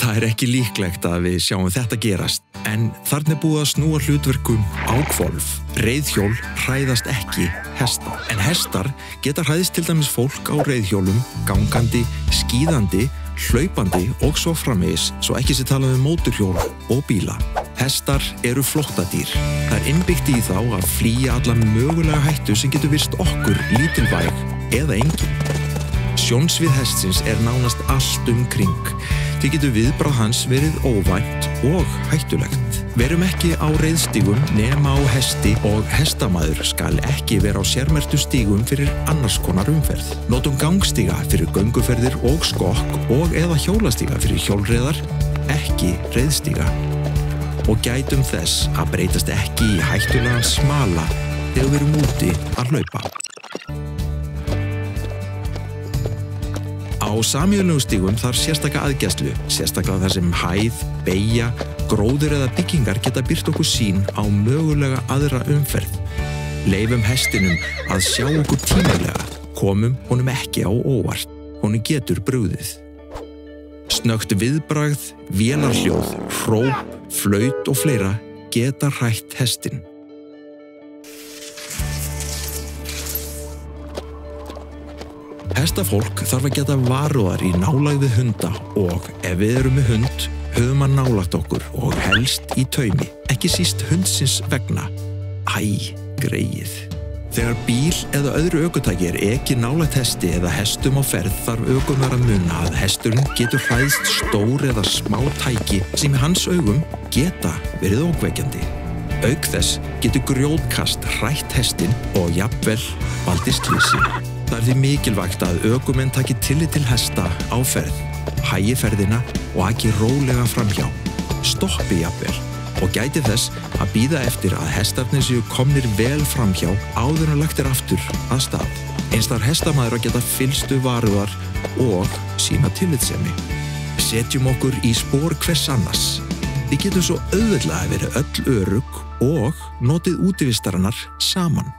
Það ekki líklegt að við sjáum þetta gerast, en þarna búið að snúa hlutverkum á hvolf. Reiðhjól hræðast ekki hesta. En hestar geta hræðst til dæmis fólk á reiðhjólum, gangandi, skíðandi, hlaupandi og svo framvegis, svo ekki sé talað mótorhjól og bíla. Hestar eru flóttadýr. Það innbyggt í þá að flýja alla mögulega hættu sem getur virst okkur lítilvæg eða engin. Sjónsvið hestsins nánast allt kring. Því getur viðbragð hans verið óvænt og hættulegt. Verum ekki á reiðstígum nema á hesti og hestamaður skal ekki vera á sérmerktu stígum fyrir annars konar umferð. Notum gangstíga fyrir gönguferðir og skokk og eða hjólastíga fyrir hjólreiðar, ekki reiðstíga. Og gætum þess að breytast ekki í hættulegan smala þegar við erum úti að hlaupa. Á sameiginlegum stígum þarf sérstaka aðgæslu, sérstaklega þar sem hæð, beygja, gróður eða byggingar geta birt okkur sýn á mögulega aðra umferð. Leyfum hestinum að sjá okkur tímalega, komum honum ekki á óvart, honum getur brugðið. Snöggt viðbragð, vélarhljóð, hróp, flaut og fleira geta hrætt hestinn. Hestafólk þarf að geta varúðar í nálægð við hunda og ef við erum með hund, höfum að nálægt okkur og helst í taumi, ekki síst hundsins vegna. Greið. Þegar bíl eða öðru ökutæki ekki nálægt hesti eða hestum á ferð þarf ökumaður að muna að hesturinn getur hræðst stór eða smá tæki sem í hans augum geta verið ógnvekjandi. Auk þess getur grjótkast hrætt hestinn og jafnvel valdið slysi. Það því mikilvægt að ökumenn taki tillit til hesta á ferð, hægi ferðina og aki rólega framhjá, stoppi jafnvel og gæti þess að bíða eftir að hestarnir séu komnir vel framhjá áður en lagt aftur að stað. Eins þarf hestamaður að geta fyllstu varúðar og sýna tillitssemi. Setjum okkur í spor hvers annars. Við getum svo auðveldlega verið öll örugg og notið útivistarinnar saman.